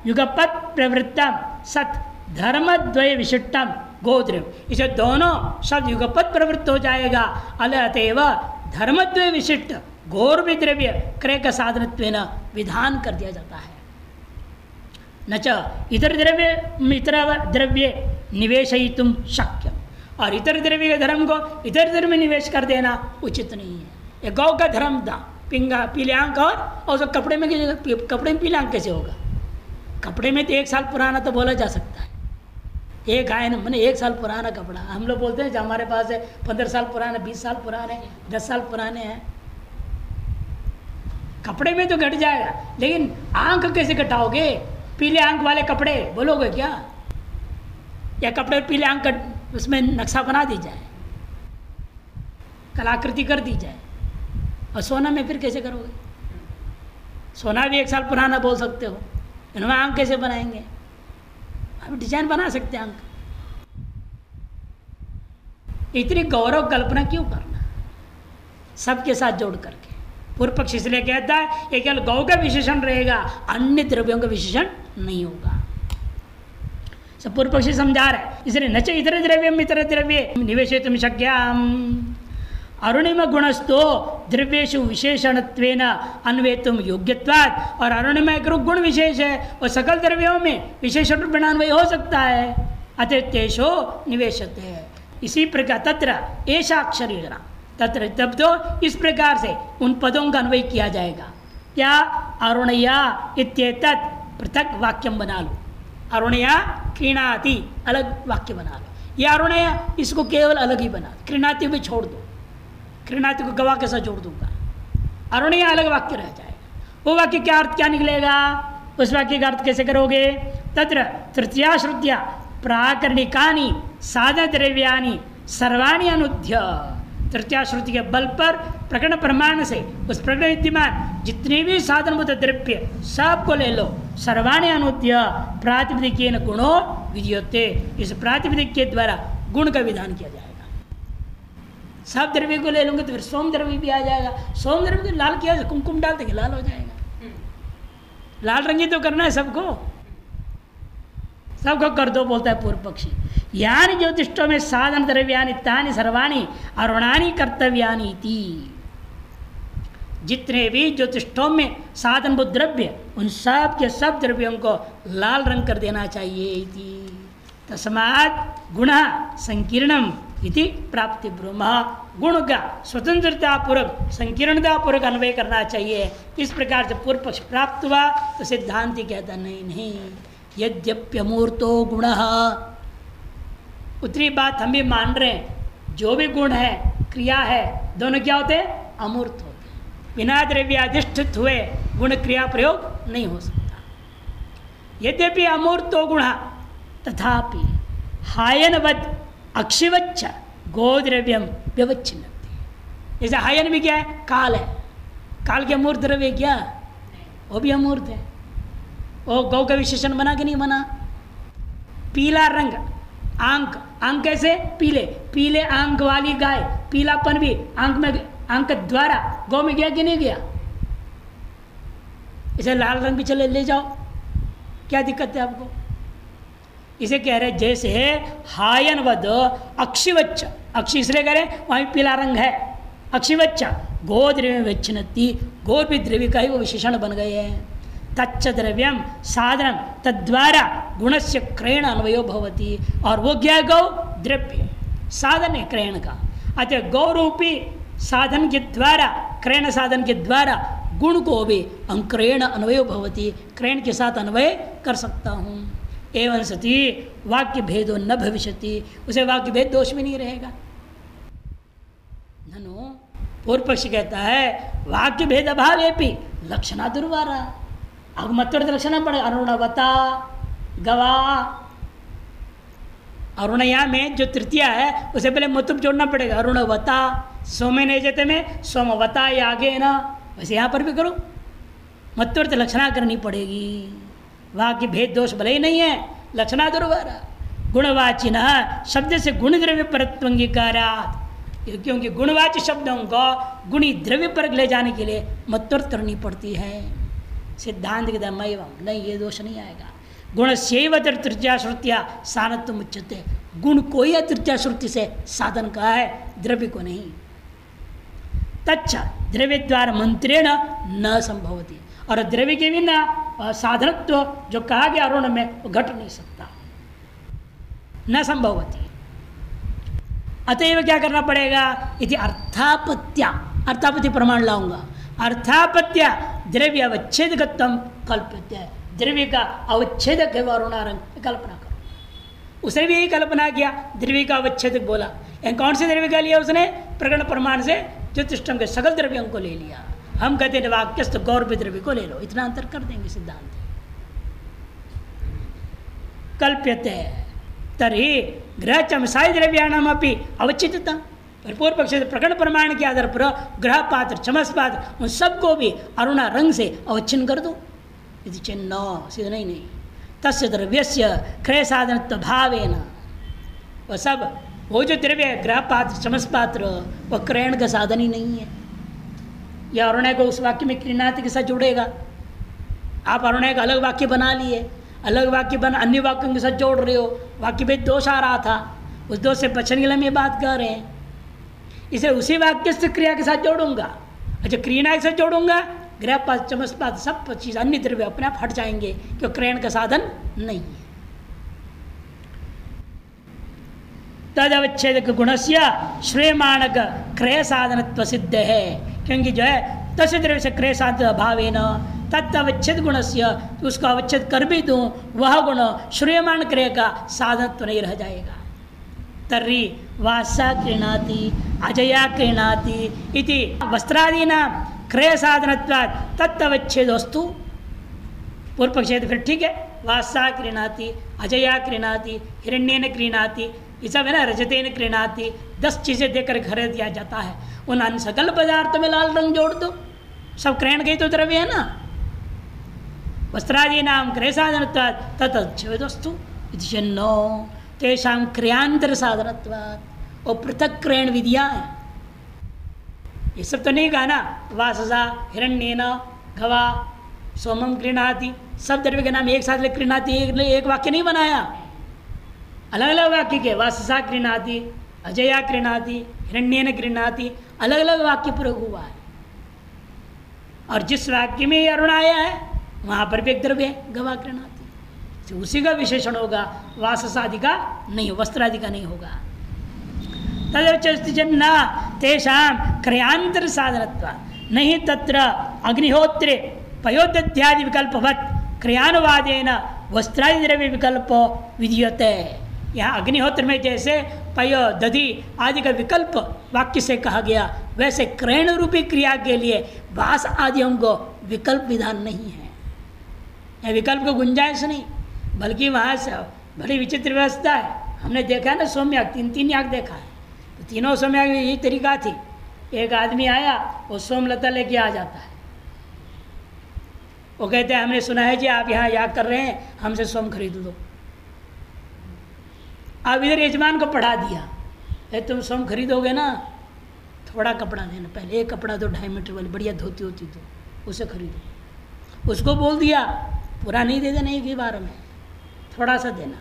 युगपत् प्रवृत्तम सत धर्मद्वय विशिष्टम गोद्रव्य, इसे दोनों शब्द युगपत् प्रवृत्त हो जाएगा। अतएव धर्मद्वय विशिष्ट घोर द्रव्य क्रय का साधनत्वेन विधान कर दिया जाता है। न च इतर द्रव्य निवेशयितुम शक्यम, और इतर द्रव्य के धर्म को इतर द्रव्य में निवेश कर देना उचित नहीं है। ये गौ का धर्म था पिंगा पीले आंख, और उसको कपड़े में पीले आंख कैसे होगा? कपड़े में तो 1 साल पुराना तो बोला जा सकता है। एक आयन मैंने 1 साल पुराना कपड़ा, हम लोग बोलते हैं जो हमारे पास है 15 साल पुराना, 20 साल पुराने, 10 साल पुराने हैं। कपड़े में तो घट जाएगा, लेकिन आंख कैसे घटाओगे? पीले आंख वाले कपड़े बोलोगे क्या? या कपड़े पीले आंख का उसमें नक्शा बना दी जाए, कलाकृति कर दी जाए, और सोना में फिर कैसे करोगे? सोना भी 1 साल पुराना बोल सकते हो, इनमें आंख कैसे बनाएंगे? आप डिजाइन बना सकते हैं आंख। इतनी गौरव कल्पना क्यों करना सबके साथ जोड़ करके? पूर्व पक्ष इसलिए कहता है कि केवल गौ का विशेषण रहेगा, अन्य द्रव्यों का विशेषण नहीं होगा। सब पूर्व पक्षी समझा रहे हैं। इसलिए नच इतर द्रव्यम इतर द्रव्ये निवेशयितुं शक्यम्। अरुणिम गुणस्थो द्रव्येषु विशेषणत्वेन अन्वेतुम योग्यत्वात्, और अरुणिमा एक गुण विशेष है, और सकल द्रव्यों में विशेषण रूप अन्वय हो सकता है। अतः तेषो निवेशते है। इसी प्रकार तत्र ऐसा अक्षर योजना तत्र, तब तो इस प्रकार से उन पदों का अन्वय किया जाएगा। क्या? अरुणया इत्येतत् पृथक वाक्यम बना लो। अरुणया क्रीणाति अलग वाक्य बना लो। या अरुणया इसको केवल अलग ही बना, क्रीणाति भी छोड़ दो, क्रीणाति को गवाह के साथ जोड़ दूंगा, अरुणया अलग वाक्य रह जाएगा। वो वाक्य क्या अर्थ क्या निकलेगा? उस वाक्य का अर्थ कैसे करोगे? तत्र तृतीया श्रुतिया प्राकरणिकानि साधन द्रव्यानि सर्वाणि अनुध्य, तृतीया श्रुति के बल पर प्रकरण प्रमाण से उस प्रकरण विद्यमान जितने भी साधनभूत द्रव्य सबको ले लो। सर्वाणि अनुद्य प्रातिपदिकेन गुणो विधीयते, इस प्रातिपदिक के द्वारा गुण का विधान किया जाएगा। सब द्रव्य को ले लूंगे तो फिर सोम द्रव्य भी आ जाएगा। सोम द्रव्य को लाल किया, कुमकुम डाल देंगे लाल हो जाएगा। लाल रंगी तो करना है सबको, सबको कर दो बोलता है पूर्व पक्षी। यानी ज्योतिष्ठों में साधन द्रव्यानि तानि सर्वाणि अरुणानि कर्तव्यानि इति, जितने भी ज्योतिष्ठों में साधनभूत द्रव्य उन सब के सब द्रव्यों को लाल रंग कर देना चाहिए। इति तस्मात् गुण संकीर्णम इति प्राप्ति ब्रह्म, गुण का स्वतंत्रता पूर्वक संकीर्णता पूर्वक अन्वय करना चाहिए। इस प्रकार से पूर्व पक्ष प्राप्त हुआ तो सिद्धांति कहता नहीं, यद्यप्यमूर्तो गुण, उतनी बात हम भी मान रहे हैं, जो भी गुण है क्रिया है दोनों क्या होते हैं? अमूर्त होते हैं। बिना द्रव्याधिष्ठित हुए गुण क्रिया प्रयोग नहीं हो सकता। यद्यपि अमूर्तो गुण तथापि हायनवद अक्षिवच्च गोद्रव्यम व्यवच्छिन्नति। जैसे हायन भी क्या है? काल है। काल के अमूर्त द्रव्य क्या? वो भी अमूर्त है। वो गौ का विशेषण बना कि नहीं बना? पीला रंग आंक, आंक कैसे? पीले, पीले आंक वाली गाय, पीलापन भी आंक में, आंक द्वारा गौ में गया कि नहीं गया? इसे लाल रंग भी चले ले जाओ, क्या दिक्कत है आपको? इसे कह रहे जैसे हायनवद अक्षिवच्च, अक्षि इसलिए कह रहे वहीं पीला रंग है, अक्षिवच्च गोद्रव्य विच्छिन्नति, गो भी द्रव्य का ही वो विशेषण बन गए हैं। तच्च द्रव्यम साधनम तद्वारा गुणस्य क्रयण अन्वयो भवति, और वो क्या? गौ द्रव्य साधन है क्रयण का। अतः गौ रूपी साधन के द्वारा, क्रयण साधन के द्वारा गुण को भी हम क्रयण अन्वयो भवति, क्रयण के साथ अन्वय कर सकता हूँ। एवं सती वाक्य भेदो न भविष्यति, उसे वाक्य भेद दोष भी नहीं रहेगा। ननु पूर्व पक्ष कहता है वाक्य भेद अभावेपि लक्षणा दुर्वारा। अब मत्वर्थ लक्षण पड़े, अरुणवता गवा, अरुणया में जो तृतीया है उसे पहले मतुब जोड़ना पड़ेगा। अरुणवता, सोमे नहीं जते में सोमवता या आगे है ना, वैसे यहाँ पर भी करो, मत्वर्थ लक्षणा करनी पड़ेगी। वाक्य भेद दोष भले ही नहीं है, लक्षणा दुर्वारा। गुणवाचिन शब्द से गुण द्रव्य परत्व अंगीकारात्, क्योंकि गुणवाची शब्दों को गुणी द्रव्य पर ले जाने के लिए मत्वर्थ करनी पड़ती है। सिद्धांत के धर्म एवं नहीं, ये दोष नहीं आएगा। गुण सेव तृतीया श्रुतिया सानत्व मुच्यते, गुण को ही तृतीया श्रुति से साधन कहा है, द्रव्य को नहीं। तच्च द्रव्य द्वारा मंत्रेण न संभवती, और द्रव्य के बिना साधनत्व जो कहा गया अरुण में वो घट नहीं सकता, न संभवती। अतएव क्या करना पड़ेगा? यदि अर्थापत्या, अर्थापत्ति प्रमाण लाऊंगा, अर्थापत्या द्रव्य अवच्छेदकत्वम कल्प्यते, द्रव्य का अवच्छेदक है वरुणारंग, कल्पना करो। उसने भी यही कल्पना किया, द्रव्य का अवच्छेदक बोला। कौन से द्रव्य का लिया उसने? प्रकरण प्रमाण से ज्योतिष्टम के सकल द्रव्यों को ले लिया। हम कहते हैं वाक्यस्थ गौरव द्रव्य को ले लो, इतना अंतर कर देंगे सिद्धांत। कल्प्यते तरी ग्रह चमसाई द्रव्याणाम अपनी अवच्छिदता, पूर्व पक्ष प्रकरण प्रमाण के आधार पर ग्रह पात्र चमस पात्र उन सबको भी अरुणा रंग से अवच्छिन्न कर दो। यदि चिन्ह सीधा नहीं, तस्य द्रव्यस्य क्रय साधनत्व भावेन, वह सब वो जो द्रव्य है ग्रह पात्र चमस पात्र वह क्रयण का साधन ही नहीं है। यह अरुणय को उस वाक्य में क्रीणाति के साथ जुड़ेगा। आप अरुणय का अलग वाक्य बना लिए, अलग वाक्य बना अन्य वाक्यों के साथ जोड़ रहे हो, वाक्य में दोष आ रहा था, उस दोष से बचने के लिए हम ये बात कर रहे हैं। इसे उसी वाक्य से क्रिया के साथ जोड़ूंगा, अच्छा क्रिया के साथ जोड़ूंगा, ग्रह पात चमस पात सब चीज अन्य द्रव्य अपने आप हट जाएंगे, क्यों क्रयण का साधन नहीं है। तद अवच्छेदक गुणस्य श्रेयमाणक क्रय साधनत्व सिद्ध है, क्योंकि जो है तस्य द्रव्य से क्रय साधन अभावेन तत् अवच्छेद गुणस्य, उसको अवच्छेद कर भी दूं वह गुण श्रेयमाण क्रय का साधनत्व नहीं रह जाएगा। तर्हि वासा क्रीणाति अजया क्रीणाति इति वस्त्रादीनां क्रय साधनत्वात् तत्अवच्छेद वस्तु। पूर्व पक्ष है तो फिर ठीक है, वासा क्रीणाति अजया क्रीणाति हिरण्येन क्रीणाति, ये सब है ना, रजतेन क्रीणाति, 10 चीज़ें देकर खरीद दिया जाता है। उन अन्य सकल पदार्थों में लाल रंग जोड़ दो, सब क्रयण के तो द्रव्य है ना। वस्त्रादीनां क्रय साधनत्वात् तत्अवच्छेद वस्तु इति नो तेषां क्रियांतर साधनत्वात्, वो पृथक क्रयण विधियाँ हैं। ये सब तो नहीं कहा ना, वाससा हिरण्येन गवा सोमम क्रीणाति, सब द्रव्य के नाम एक साथ ले क्रीणाति, एक वाक्य नहीं बनाया, अलग अलग वाक्य के। वाससा क्रीणाति अजया क्रीणाति हिरण्येन क्रीणाति, अलग अलग वाक्य प्रयोग हुआ है। और जिस वाक्य में ये अरुण आया है वहाँ पर भी एक द्रव्य है गवा क्रीणाति, तो उसी का विशेषण होगा, वाससादि का नहीं, वस्त्रादि का नहीं होगा। तदवच्चन तेषां क्रयांतर साधनत्वा नहीं तत्र अग्निहोत्रे पयोदध्यादि विकल्पवत् क्रियानुवादेन वस्त्रादि द्रव्य विकल्प विधीयते। यहाँ अग्निहोत्र में जैसे पयो दधि आदि का विकल्प वाक्य से कहा गया, वैसे क्रयण रूपी क्रिया के लिए वास आदियों को विकल्प विधान नहीं है। या विकल्प को गुंजाइश नहीं, बल्कि वहाँ से बड़ी विचित्र व्यवस्था है। हमने देखा है ना सोमयाग, 3 याग देखा है, तो तीनों सोमयाग में यही तरीका थी। एक आदमी आया, वो सोमलता लेके आ जाता है, वो कहते हैं हमने सुना है जी आप यहाँ याग कर रहे हैं, हमसे सोम खरीद दो। अब इधर यजमान को पढ़ा दिया, तुम सोम खरीदोगे ना, थोड़ा कपड़ा देना, पहले एक कपड़ा दो 2.5 मीटर वाली बढ़िया धोती होती तो उसे खरीदो। उसको बोल दिया पूरा नहीं दे देना, एक ही बार में थोड़ा सा देना।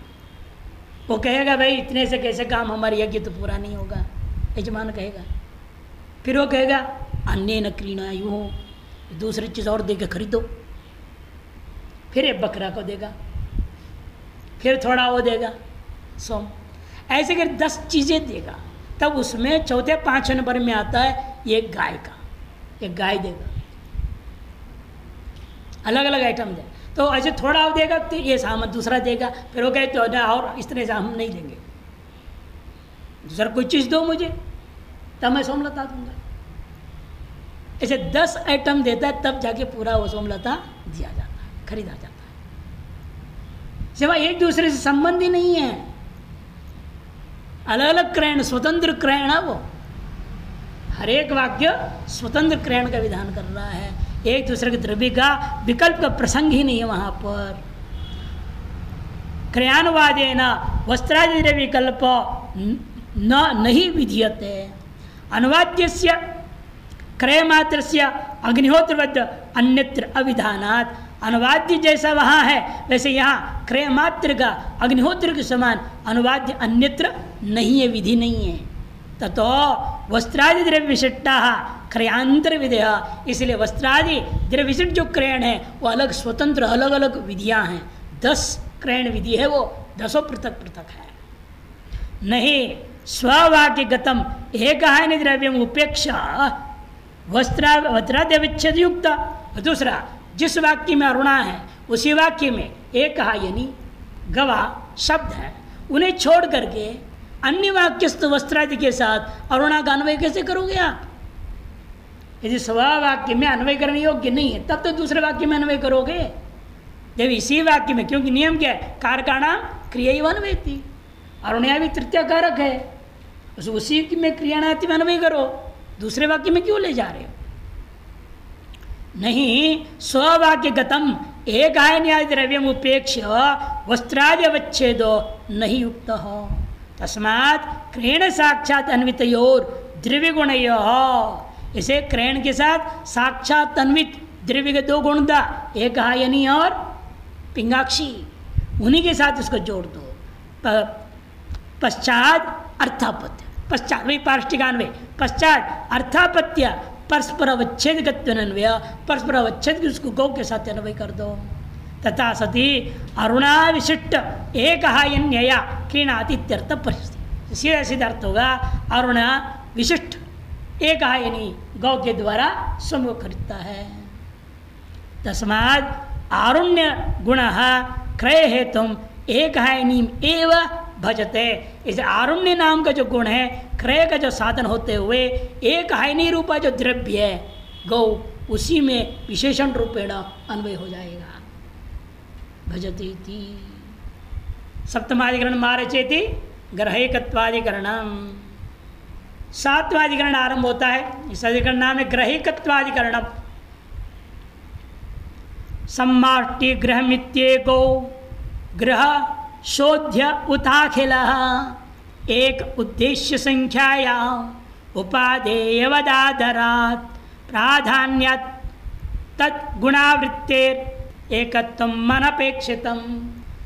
वो कहेगा भाई इतने से कैसे काम, हमारे यज्ञ तो पूरा नहीं होगा, यजमान कहेगा। फिर वो कहेगा अन्य न क्रीणा, यूँ हो दूसरी चीज़ और दे के खरीदो। फिर एक बकरा को देगा, फिर थोड़ा वो देगा सोम, ऐसे कर 10 चीज़ें देगा। तब उसमें चौथे 5 नंबर में आता है ये गाय का, एक गाय देगा, अलग अलग आइटम दे। तो ऐसे थोड़ा और देगा तो ये सामान दूसरा देगा, फिर वो कहते हो ना और इस तरह से हम नहीं देंगे, दूसरा कोई चीज़ दो मुझे तब मैं सोमलता दूंगा। ऐसे 10 आइटम देता है तब जाके पूरा वो सोमलता दिया जाता है, खरीदा जाता है। सिवा एक दूसरे से संबंध ही नहीं है, अलग अलग क्रयण, स्वतंत्र क्रयण है वो। हर एक वाक्य स्वतंत्र क्रयण का विधान कर रहा है, एक दूसरे के द्रव्य का विकल्प का प्रसंग ही नहीं है वहां पर। क्रयानुवादेन वस्त्रादि द्रव्य विकल्प नहीं विधीयते। अनुवाद्यस्य क्रय मात्रस्य अग्निहोत्रवत् अन्यत्र अविधानात्। अनुवाद्य जैसा वहाँ है वैसे यहाँ क्रय मात्र का अग्निहोत्र के समान अनुवाद्य अन्यत्र नहीं है, विधि नहीं है। ततो वस्त्रादि द्रव्य विशिष्टा क्रयांतर विधेय। इसलिए वस्त्रादि द्रव्य विशिष्ट जो क्रयण है वो अलग स्वतंत्र अलग अलग विधियाँ हैं। 10 क्रयण विधि है, वो 10 पृथक पृथक है। नहीं स्ववाक्य गतम एक द्रव्यम उपेक्षा वस्त्राद्य विच्छेद युक्त। दूसरा जिस वाक्य में अरुणा है उसी वाक्य में एक यानी गवा शब्द है, उन्हें छोड़ करके अन्य वाक्यस्थ वस्त्रादि के साथ अरुणा का अन्वय कैसे करोगे आप? यदि स्ववाक्य में अन्वय करने योग्य नहीं है तब तो दूसरे वाक्य में अन्वय करोगे। जब इसी वाक्य में, क्योंकि नियम क्या है, कारकाणाम क्रिया अन्वयति, अरुणया भी तृतीय कारक है, उसी में क्रियाणाति में अन्वय करो, दूसरे वाक्य में क्यों ले जा रहे हो? नहीं स्ववाक्य गतम एक न्याय द्रव्यम उपेक्ष वस्त्रादि अवच्छेदो नहीं युक्त हो। तस्मात् क्रेण साक्षात अन्वितयोर द्रव्य गुणयो, इसे क्रेण के साथ साक्षात अन्वित द्रव्य के 2 गुण दा, एक हायनी और पिंगाक्षी, उन्हीं के साथ उसको जोड़ दो। पश्चात अर्थापत्य, पश्चात वही पार्ष्टिकान्वय, पश्चात अर्थापत्य परस्पर अवच्छेद अन्वय, परस्पर अवच्छेद उसको गौ के साथ अन्वय कर दो। तथा सती अरुणा विशिष्ट एक हायन्यया क्रीणातीत्यर्थ परिस्थिति, सीधा सीधा अर्थ होगा अरुणा विशिष्ट एक हायनी गौ के द्वारा समूह खरीदता है। तस्मात् आरुण्य गुण क्रय हेतु एक हायनी एव भजते। इसे आरुण्य नाम का जो गुण है, क्रय का जो साधन होते हुए एक हायनी रूपा जो द्रव्य है गौ, उसी में विशेषण रूपेण अन्वय हो जाएगा। भजते इति सप्तमाधिकरण मारचेति ग्रहिकत्वाधिकरणम। 7वां अधिकरण आरंभ होता है, इस अधिकरण नाम है ग्रहिकत्वाधिकरणम। सम्माष्टि ग्रहमित्येको ग्रह शोध्य उताखिल एक उद्देश्य संख्याया उपादेयवदादरात् प्राधान्यात् तद्गुणावृत्तेर एकत्वम् अनपेक्षितम्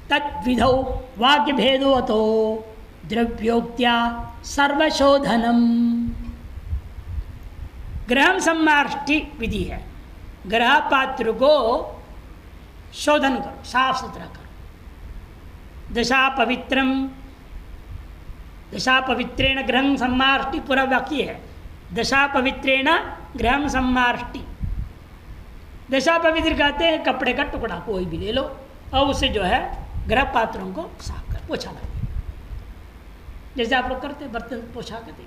तद्विधौ वाक्यभेदो अतो द्रव्योक्त्या सर्वशोधनम्। ग्रह सम्माष्टि विधि है, ग्रह पात्र को शोधन करो, साफ सुथरा करो। दशा पवित्रम, दशा पवित्रेण ग्रह सम्माष्टि पूरा वाक्य है। दशा पवित्रेण ग्रह सम्माष्टि, दशा पवित्र कहते हैं कपड़े का टुकड़ा कोई भी ले लो और उसे जो है ग्रह पात्रों को साफ कर पोछा लगे, जैसे आप लोग करते बर्तन पोछा करते,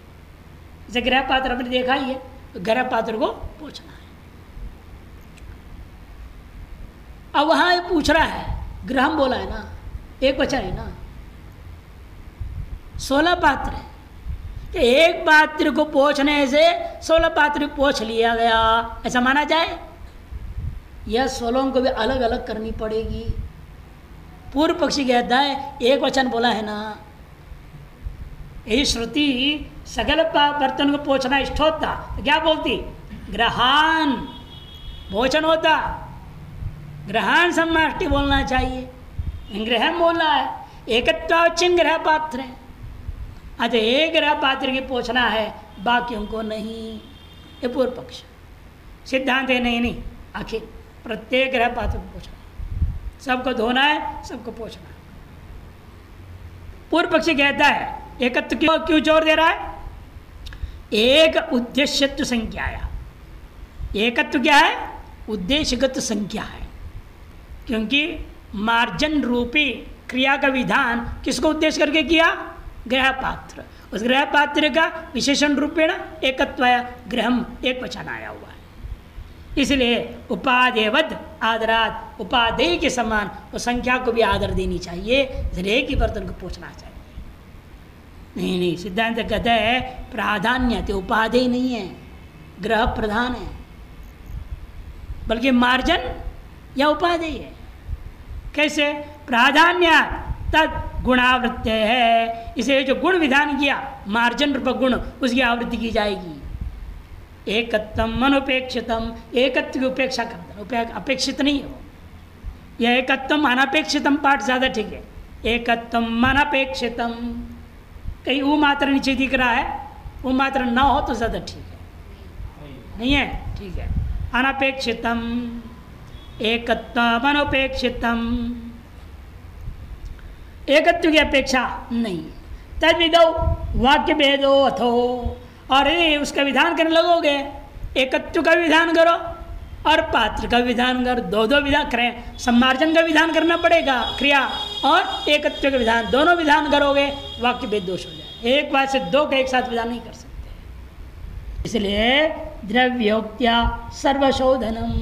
जैसे ग्रह पात्र आपने देखा ही है, तो ग्रह पात्र को पोछना है। अब वहाँ ये पूछ रहा है, गृहम बोला है ना, एक वचन है ना, 16 पात्र है कि एक पात्र को पोछने से 16 पात्र पोछ लिया गया, ऐसा माना जाए? यह 16 को भी अलग अलग करनी पड़ेगी। पूर्व पक्षी कहता है एक वचन बोला है ना, यही श्रुति सगल बर्तन को पोछना इष्ट होता तो क्या बोलती? ग्रहान भोजन होता, ग्रहान सम्माष्टि बोलना चाहिए, ग्रहण बोलना है, एकत्वावच्छिन्न ग्रह पात्र है। अच्छा एक ग्रह पात्र की पोछना है, बाकियों को नहीं, ये पूर्व पक्ष। सिद्धांत है नहीं, आखिर प्रत्येक ग्रह पात्र को पोछना, सबको धोना है, सबको पोछना है। पूर्व पक्षी कहता है एकत्व क्यों जोर दे रहा है? एक उद्देश्यत्व संख्याया, एकत्व क्या है? उद्देश्यगत संख्या है, क्योंकि मार्जन रूपी क्रिया का विधान किसको उद्देश्य करके किया? ग्रह पात्र। उस ग्रह पात्र का विशेषण रूपेण एकत्व आया, ग्रहम एक वचन आया हुआ है। इसलिए उपादेवद आदरात, उपादेय के समान वो संख्या को भी आदर देनी चाहिए, इसलिए एक ही बर्तन को पोछना चाहिए। नहीं, सिद्धांत कहता है प्राधान्य तो उपादेय नहीं है, ग्रह प्रधान है, बल्कि मार्जन या उपादेय है। कैसे? प्राधान्य तद गुणावृत्ति है, इसे जो गुण विधान किया मार्जन रूप गुण, उसकी आवृत्ति की जाएगी। एकत्वम अनुपेक्षितम, एकत्व की उपेक्षा करता, अपेक्षित नहीं हो। यह एकत्वम अनपेक्षितम पाठ ज़्यादा ठीक है। एकत्वम अनपेक्षितम, कहीं वो मात्र नीचे दिख रहा है, वो मात्र ना हो तो ज़्यादा ठीक है, नहीं है? ठीक है। अनपेक्षितम एकत्वम अनपेक्षितम, एकत्व की अपेक्षा नहीं। तद विदो वाक्य भेदो अथो, और यदि उसका विधान करने लगोगे, एकत्व का विधान करो और पात्र का विधान करो, दो विधान करें, सम्मार्जन का विधान करना पड़ेगा क्रिया, और एकत्व का विधान, दोनों विधान करोगे, वाक्य भेद दोष हो जाए। एक बात से दो का एक साथ विधान नहीं कर सकते। इसलिए द्रव्योक्त्या सर्वशोधनम,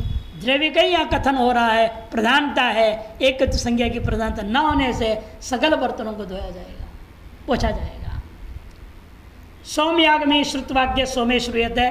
द्रव्य का यहाँ कथन हो रहा है, प्रधानता है, एकत्व संज्ञा की प्रधानता न होने से सकल बर्तनों को धोया जाएगा, पोछा जाएगा। सौम्याग में श्रुतवाक्य सोमे श्रूयते,